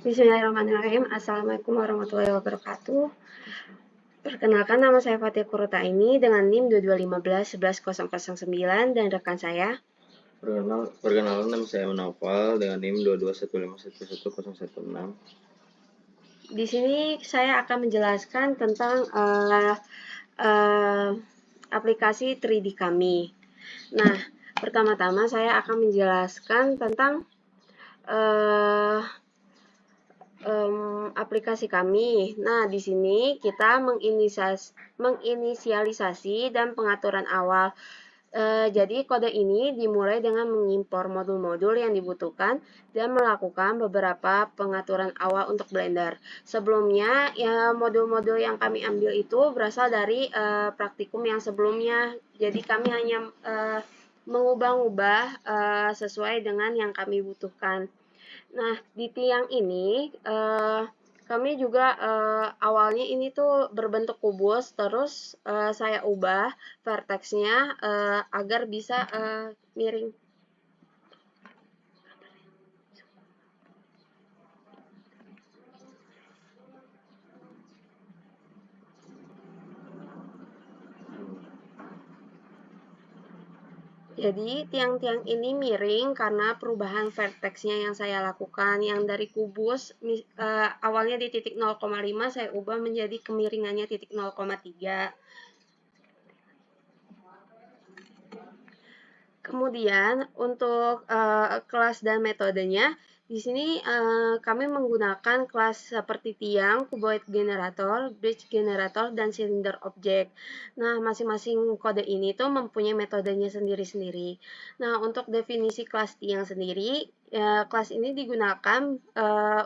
Bismillahirrahmanirrahim. Assalamualaikum warahmatullahi wabarakatuh. Perkenalkan, nama saya Fatia Kurutaini dengan NIM 22151109 dan rekan saya. Perkenalan, nama saya Naufal dengan NIM 2215111016. Di sini saya akan menjelaskan tentang aplikasi 3D kami. Nah, pertama-tama saya akan menjelaskan tentang aplikasi kami. Nah, di sini kita menginisialisasi dan pengaturan awal. Jadi kode ini dimulai dengan mengimpor modul-modul yang dibutuhkan dan melakukan beberapa pengaturan awal untuk Blender. Sebelumnya, ya modul-modul yang kami ambil itu berasal dari praktikum yang sebelumnya. Jadi kami hanya mengubah-ubah sesuai dengan yang kami butuhkan. Nah, di tiang ini kami juga awalnya ini tuh berbentuk kubus, terus saya ubah vertexnya agar bisa miring. Jadi tiang-tiang ini miring karena perubahan vertexnya yang saya lakukan, yang dari kubus awalnya di titik 0,5 saya ubah menjadi kemiringannya titik 0,3. Kemudian untuk kelas dan metodenya, di sini kami menggunakan kelas seperti tiang, cuboid generator, bridge generator, dan cylinder object. Nah, masing-masing kode ini tuh mempunyai metodenya sendiri-sendiri. Nah, untuk definisi kelas tiang sendiri, kelas ini digunakan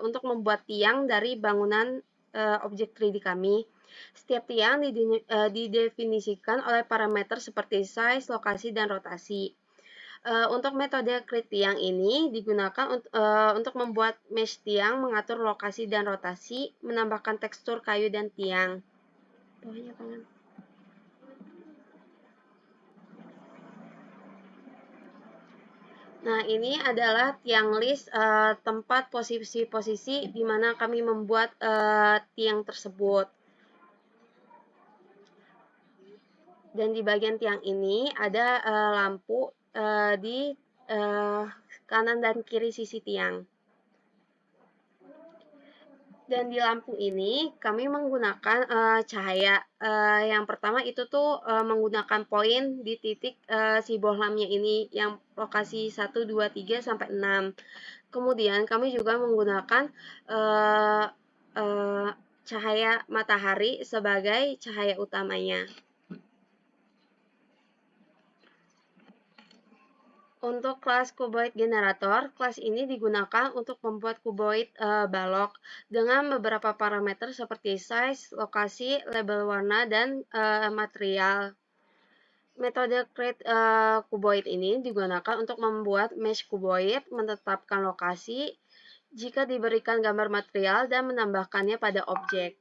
untuk membuat tiang dari bangunan objek 3D kami. Setiap tiang didefinisikan oleh parameter seperti size, lokasi, dan rotasi. Untuk metode create tiang ini digunakan untuk membuat mesh tiang, mengatur lokasi dan rotasi, menambahkan tekstur kayu dan tiang. Nah, ini adalah tiang list tempat posisi-posisi di mana kami membuat tiang tersebut. Dan di bagian tiang ini ada lampu di kanan dan kiri sisi tiang. Dan di lampu ini kami menggunakan cahaya. Yang pertama itu tuh menggunakan poin di titik si bohlamnya ini yang lokasi 1, 2, 3 sampai 6. Kemudian kami juga menggunakan cahaya matahari sebagai cahaya utamanya. Untuk kelas cuboid generator, kelas ini digunakan untuk membuat cuboid balok dengan beberapa parameter seperti size, lokasi, label warna, dan material. Metode create cuboid ini digunakan untuk membuat mesh cuboid, menetapkan lokasi jika diberikan gambar material, dan menambahkannya pada objek.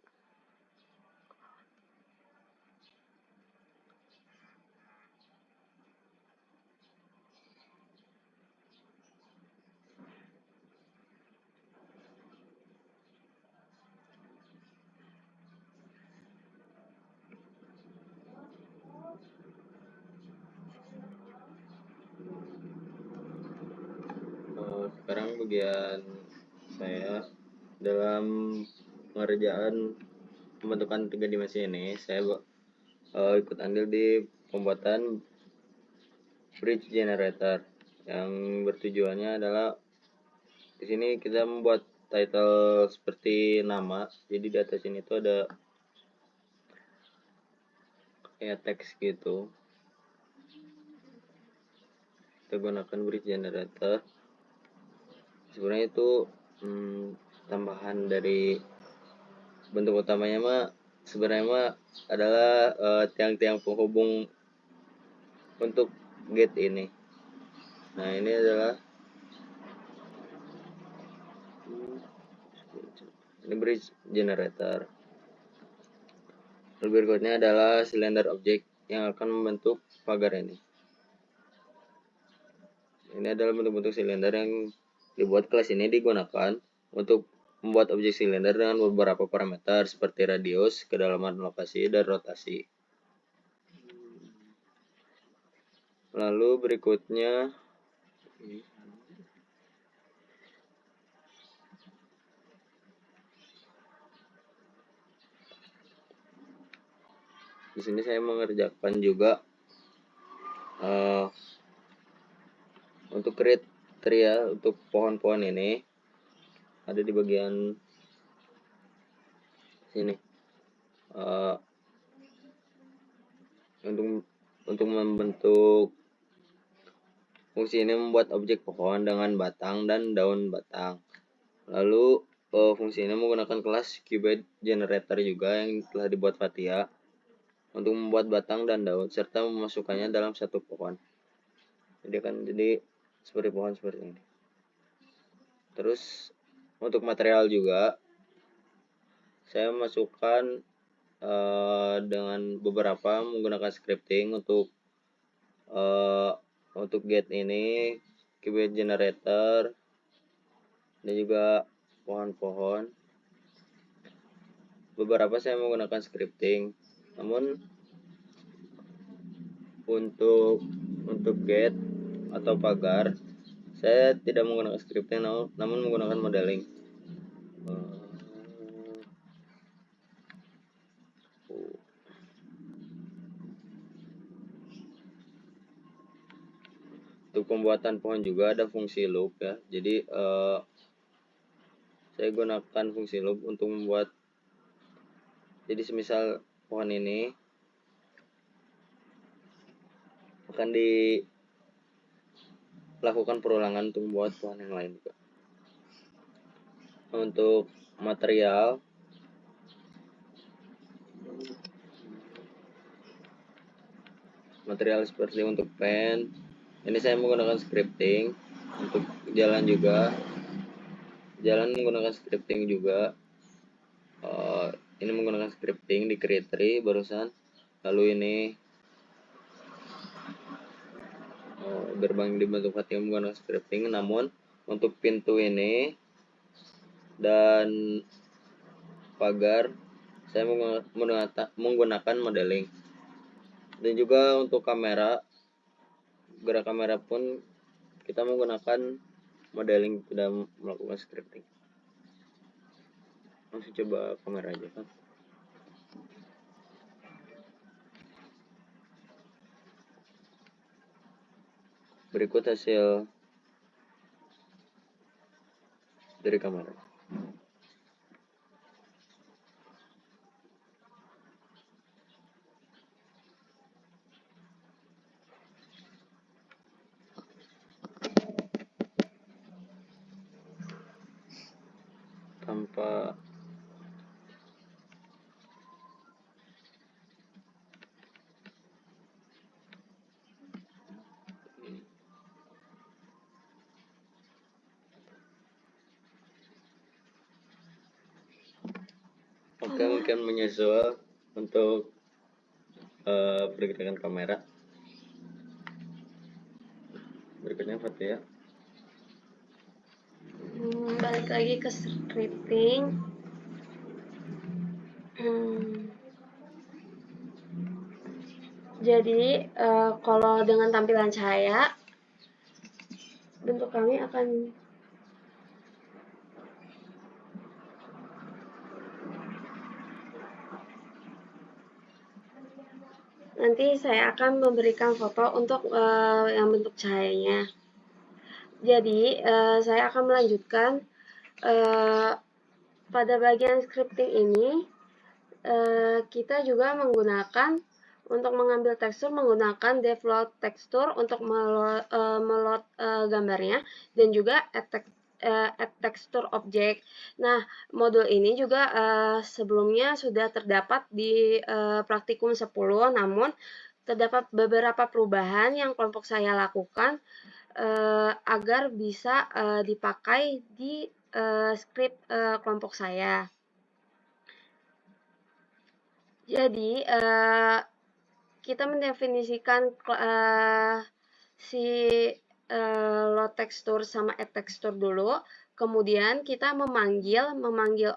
Sekarang bagian saya dalam pengerjaan pembentukan 3 dimensi ini, saya ikut andil di pembuatan bridge generator yang bertujuannya adalah di sini kita membuat title seperti nama. Jadi di atas ini tuh ada kayak teks gitu. Kita gunakan bridge generator. Sebenarnya itu tambahan dari bentuk utamanya mah sebenarnya mah adalah tiang-tiang penghubung untuk gate ini. Nah, ini adalah bridge generator. Berikutnya adalah cylinder object yang akan membentuk pagar ini. Ini adalah bentuk-bentuk silinder yang dibuat kelas ini digunakan untuk membuat objek silinder dengan beberapa parameter seperti radius, kedalaman lokasi, dan rotasi. Lalu berikutnya di sini saya mengerjakan juga untuk kriteria untuk pohon-pohon ini ada di bagian sini. Untuk membentuk fungsi ini membuat objek pohon dengan batang dan daun batang. Lalu fungsi ini menggunakan kelas Cubed Generator juga yang telah dibuat Fathia untuk membuat batang dan daun serta memasukkannya dalam satu pohon. Jadi seperti pohon seperti ini. Terus untuk material juga saya masukkan dengan beberapa menggunakan scripting untuk gate ini, Cubed Generator, dan juga pohon-pohon. Beberapa saya menggunakan scripting, namun untuk gate atau pagar saya tidak menggunakan scripting, namun menggunakan modeling. Untuk pembuatan pohon juga ada fungsi loop ya. Jadi saya gunakan fungsi loop untuk membuat. Jadi semisal pohon ini akan dilakukan perulangan untuk membuat pohon yang lain juga. Untuk material seperti untuk pen, ini saya menggunakan scripting. Untuk jalan menggunakan scripting juga. Ini menggunakan scripting di create tree barusan. Lalu ini gerbang dibentuk Fathia menggunakan scripting, namun untuk pintu ini dan pagar saya menggunakan modeling. Dan juga untuk kamera, gerak kamera pun kita menggunakan modeling, tidak melakukan scripting. Langsung coba kamera aja kan. Berikut hasil dari kamera. Tanpa Oke, mungkin menyusul untuk pergerakan kamera. Berikutnya Fathia. Balik lagi ke scripting. Jadi kalau dengan tampilan cahaya, bentuk kami akan nanti saya akan memberikan foto untuk yang bentuk cahayanya. Jadi saya akan melanjutkan pada bagian scripting ini. Kita juga menggunakan untuk mengambil tekstur menggunakan devload tekstur untuk meload gambarnya, dan juga add tekstur objek. Nah, modul ini juga sebelumnya sudah terdapat di praktikum 10, namun terdapat beberapa perubahan yang kelompok saya lakukan agar bisa dipakai di script kelompok saya. Jadi kita mendefinisikan si load texture sama add texture dulu. Kemudian kita memanggil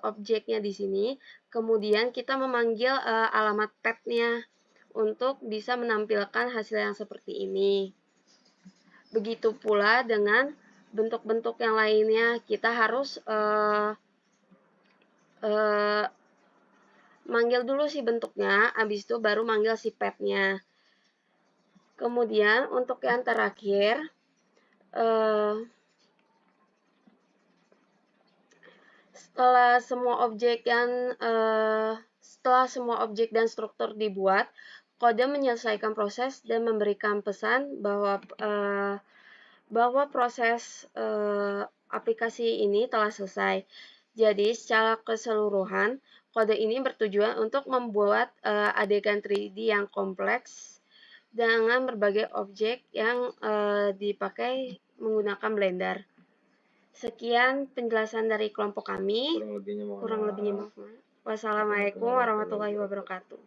objeknya di sini. Kemudian kita memanggil alamat path-nya untuk bisa menampilkan hasil yang seperti ini. Begitu pula dengan bentuk-bentuk yang lainnya, kita harus manggil dulu si bentuknya, habis itu baru manggil si path-nya. Kemudian untuk yang terakhir, setelah semua objek dan struktur dibuat, kode menyelesaikan proses dan memberikan pesan bahwa proses aplikasi ini telah selesai. Jadi, secara keseluruhan, kode ini bertujuan untuk membuat adegan 3D yang kompleks dengan berbagai objek yang dipakai menggunakan Blender. Sekian penjelasan dari kelompok kami. Kurang lebihnya mohon maaf. Wassalamualaikum warahmatullahi wabarakatuh.